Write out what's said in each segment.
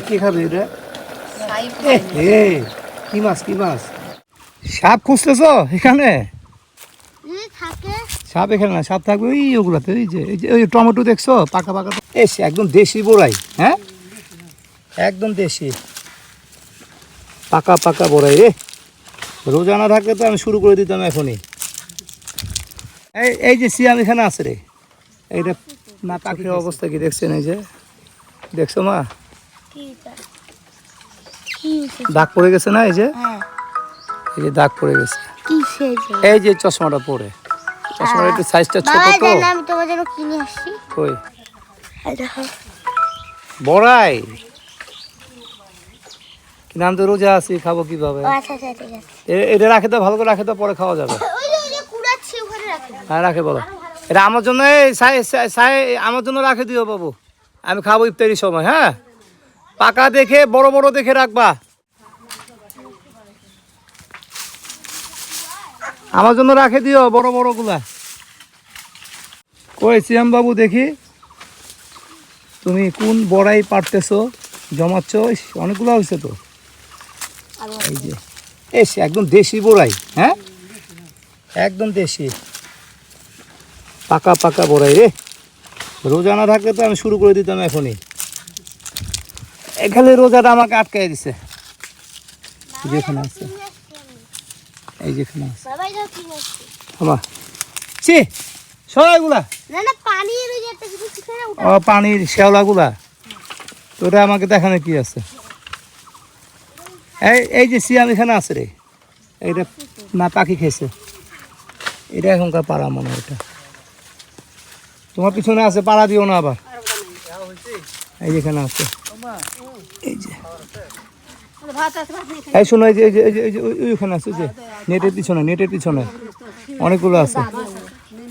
কি খাবি রে? কি মাছ কি মাছ? সাপ খুঁজতেছ এখানে? সাপ এখানে না, সাপ থাকবে ওই ওগুলাতে। ওই টমেটো দেখছো পাকা পাকা? এসে একদম দেশি বড়াই, হ্যাঁ একদম দেশি পাকা পাকা বড়াই রে। রোজানা থাকলে তো আমি শুরু করে দিতাম এখনই। এই যে সিয়াম এখানে আছে রে। এইটা না পাখির অবস্থা কি দেখছেন? এই যে দেখছো মা, দাগ পড়ে গেছে না? এই যে দাগ পড়ে গেছে। এই যে চশমাটা পরে, চশমাটা একটু সাইজটা ছোট তো। আমি তোমার জন্য কিনে আসছি। কই বড়াই? কিন্তু আমি তো রোজা আছি, খাবো কিভাবে? এটা রাখে তো, ভালো করে রাখে তো, পরে খাওয়া যাবে। হ্যাঁ রাখে বলো। এটা আমার জন্য আমার জন্য রাখে দিও বাবু, আমি খাবো ইফতারির সময়। হ্যাঁ পাকা দেখে বড় বড় দেখে রাখবা, আমার জন্য রাখে দিও বড় বড় গুলা। কই সিয়াম বাবু দেখি তুমি কোন বড়াই পারতেছো, জমাচ্ছ? অনেকগুলো হয়েছে তো। এই যে এসে একদম দেশি বড়াই, হ্যাঁ একদম দেশি পাকা পাকা বড়াই রে। রোজানা থাকলে তো আমি শুরু করে দিতাম এখনই। এখানে রোজাটা আমাকে আটকাই দিছে। যেখানে আছে এই যেখানে আছে আমার ছি সবাইগুলা পানির শ্যাওলাগুলা, তো ওটা আমাকে দেখানো কি আছে? এই যে সিয়াম এখানে আছে রে। এইটা না পাখি খেয়েছে, এটা এখনকার পাড়া মনে হয়। এটা তোমার পিছনে আছে, পাড়া দিও না আবার। এই যেখানে আছে, এই যে এই শোনো, এই যে ওইখানে আছে, যে নেটের পিছনে, নেটের পিছনে অনেকগুলো আছে।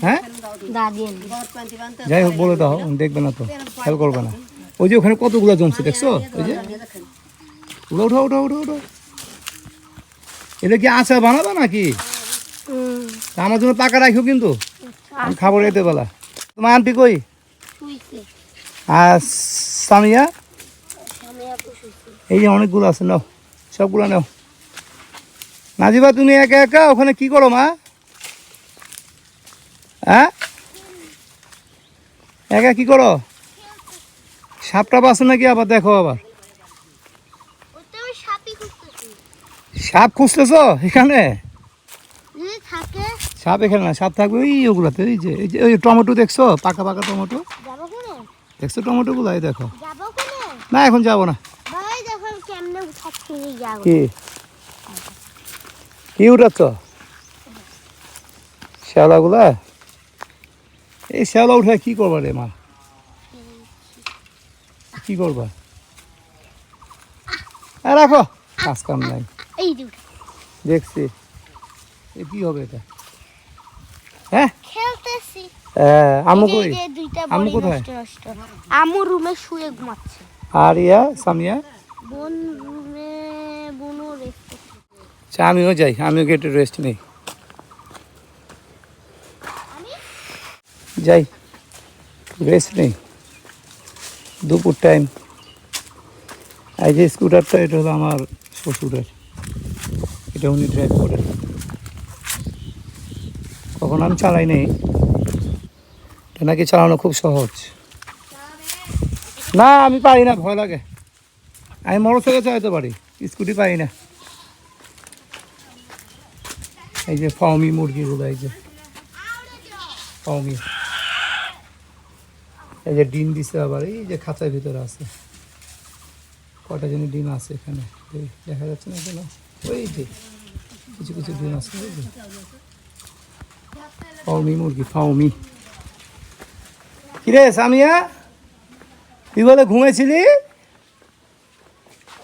হ্যাঁ যাই হোক বলে দাও, দেখবে না তো, খেয়াল করবে না। ওই যে ওখানে কতগুলো জমছে দেখছো? ওই যে উঠো উঠো উঠো উঠো। এটা কি আচার বানাবা নাকি? আমার জন্য পাকা রাখো কিন্তু, আমি খাবো রেতে বেলা। তোমার আন্টি কই? আর সামিয়া? এই যে অনেকগুলো আছে, নাও সবগুলো নাও। নাজিবা তুমি একা একা ওখানে কি করো মা? হ্যাঁ একা কি করো? সাপটা বাসে নাকি আবার? দেখো আবার সাপ খুঁজতেছ এখানে? সাপ এখানে না, সাপ থাকবে ওই ওগুলাতে। এই যে ওই টমেটো দেখছো পাকা পাকা টমেটো দেখছো? টমেটো গুলো এই দেখো। না এখন যাবো না। কি উঠাচ্ছ? শ্যাওলা গুলা? এই শ্যাওলা উঠায় কি করবা রে মা? কি করবা? রাখো, কাজ কাম নাই। দেখছি কি হবে এটা? হ্যাঁ আম্মু কই? আম্মু কোথায়? আম্মু রুমে শুয়ে ঘুমাচ্ছে। আর ইয়া সামিয়া? বোন রুমে, বোনও রেস্ট। আচ্ছা আমিও যাই, আমিও একটু রেস্ট নেই, যাই রেস্ট নেই। দুপুর টাইম। এই যে স্কুটারটা, এটা হলো আমার শ্বশুরের, এটা উনি ড্রাইভ করেন। কখন আমি চালাই নেই, এটা নাকি চালানো খুব সহজ। না আমি পারি না, ভয় লাগে। আমি মোটরসাইকেল চালাতে পারি, স্কুটি পারি না। এই যে ফাউমি মুরগিগুলো, এই যে ফাউমি, এই যে ডিম দিছে আবার, এই যে খাঁচার ভিতরে আছে। কটা যেন ডিম আছে এখানে, দেখা যাচ্ছে না কেন? ওই যে কিছু কিছু ডিম আছে। ওই যে ফাউমি মুরগি, ফাউমি। কিরে সামিয়া, তুই বলে ঘুমেছিলি?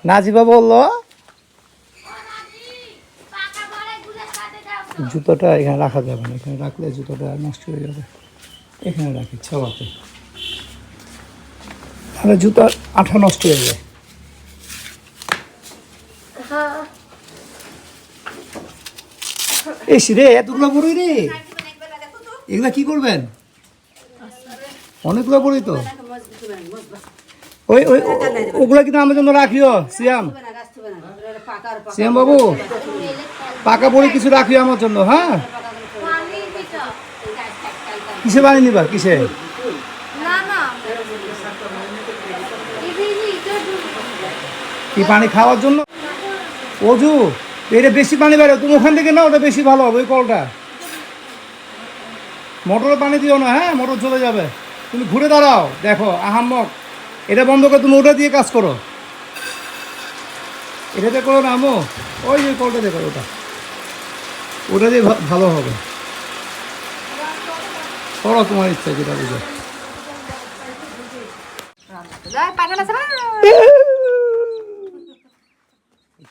নাজিবা বললো জুতোটা এখানে রাখা যাবে না, এখানে রাখলে জুতোটা নষ্ট হয়ে যাবে। এখানে রাখি ছাওয়াতে, তাহলে জুতার আঠা নষ্ট হয়ে যায়। এসি রে, এতগুলো বড়ই রে, এগুলা কি করবেন? অনেকগুলো বড়ই তো। ওই ওই ওগুলো কিন্তু আমার জন্য রাখিও সিয়াম সিয়াম বাবু, পাকা বড়ি কিছু রাখিও আমার জন্য, হ্যাঁ? কিসে বানিয়ে নিবা, কিসে? কি পানি খাওয়ার জন্য? অজু? এটা বেশি পানি বেরো, তুমি ওখান থেকে না, ওটা বেশি ভালো হবে ওই কলটা। মোটরে পানি দিও না, হ্যাঁ? মোটর চলে যাবে। তুমি ঘুরে দাঁড়াও, দেখো আহাম্মক, এটা বন্ধ করে তুমি ওটা দিয়ে কাজ করো। এটাতে করো না আমো, ওই যে কলটাতে করো, ওটা দিয়ে ভালো হবে। করো তোমার ইচ্ছা, যেটা বুঝো।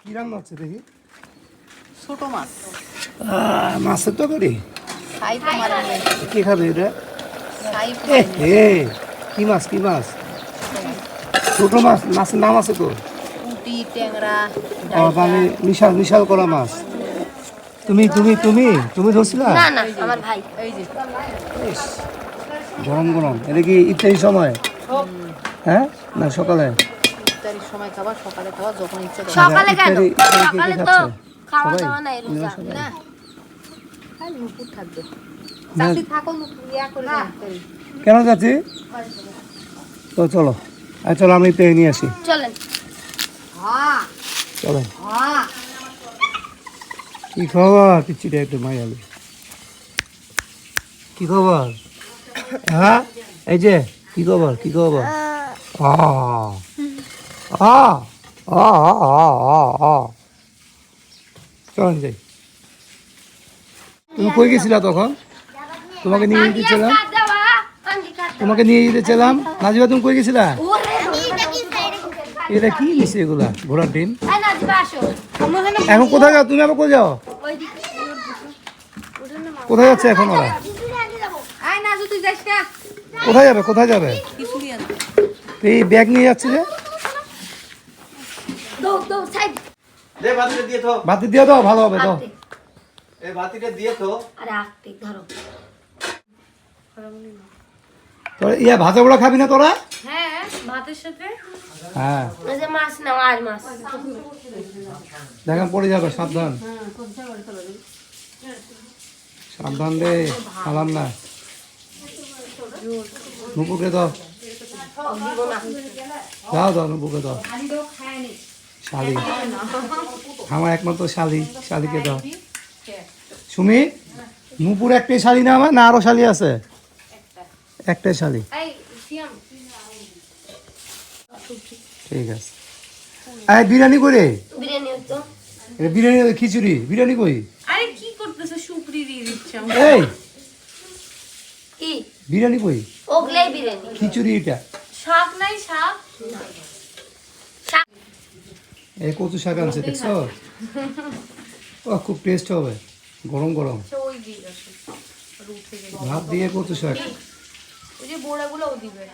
কি রান্না হচ্ছে দেখি? ছোট মাছ। মাছের তো করি। সাই তো মারা নেই। কি খাবে এটা? সাই কি মাছ, কি মাছ? ছোট মাছ, মাছের নাম আছে তো? পুঁটি, ট্যাংরা, মানে বিশাল বিশাল করা মাছ। তুমি তুমি তুমি তুমি ধরছিলা? না না, আমার ভাই। এই যে ইস, গরম গরম। এটা কি ইত্যাদি সময়? হ্যাঁ, না সকালে? ইফতারির সময় খাবা, সকালে খাবা, যখন ইচ্ছা তখন। সকালে কেন? ইফতারি কে সকালে তো খাচ্ছে? খাওয়া সবাই? দাওয়া নাই, রোজা। না আর নুপুর থাকবে। না। চাষি থাকো, নুপুর ইয়া করে দাও ইফতারি। কেন যাচ্ছি? তো চলো, আর চলো আমি পেয়ে নিয়ে আসি। চলেন। চলো। কি খবর পিচ্ছিটা, একটু মায়ালি? কি খবর? হ্যাঁ, এই যে কি খবর, কি খবর? আ আ আ আ চলেন যাই। তুমি কই গেছিলা তখন? তোমাকে নিয়ে যেতেছিলাম, তোমাকে নিয়ে যেতেছিলাম। নাজিবা, তুমি কই গেছিলা? এটা কি নিছে এগুলা? ঘোড়ার ডিম। এখন কোথায় যাও তুমি? আবার কোথায় যাও? কোথায় যাচ্ছে এখন ওরা? আয় না, তুই যাস না। কোথায় যাবে, কোথায় যাবে? খিচুড়ি আনতে। এই ব্যাগ নিয়ে যাচ্ছে যে, দে বাতিটা দিয়ে তো, বাতি দিয়ে দাও, ভালো হবে তো। এই বাতিটা দিয়ে তো। তোরা ইয়া ভাজা পোড়া খাবি না তোরা? হ্যাঁ, ভাতের সাথে। হ্যাঁ, মাছ না, আর মাছ। দেখেন পড়ে যাবে, সাবধান সাবধান রে, খালাম না। নুপুকে দাও, দাও দাও, নুপুকে দাও। শালি, আমার একমাত্র শালি, শালিকে দাও। সুমি, নুপুর একটাই শালি না আমার, না আরো শালি আছে? একটাই শালি, ঠিক আছে। বিরিয়ানি করে, বিরিয়ানি হতো। এটা বিরিয়ানি, খিচুড়ি, বিরিয়ানি কই? আরে কি করতেছে? সুপরি দিয়ে দিচ্ছে। এই কি? বিরিয়ানি কই? ওগলাই বিরিয়ানি। খিচুড়ি এটা। শাক নাই, শাক। এই কচু শাক আনছে, দেখছো? ও খুব টেস্ট হবে, গরম গরম ওই দিয়ে আসে। ভাত দিয়ে কচু শাক। ওই যে বোড়াগুলো ও দিবে।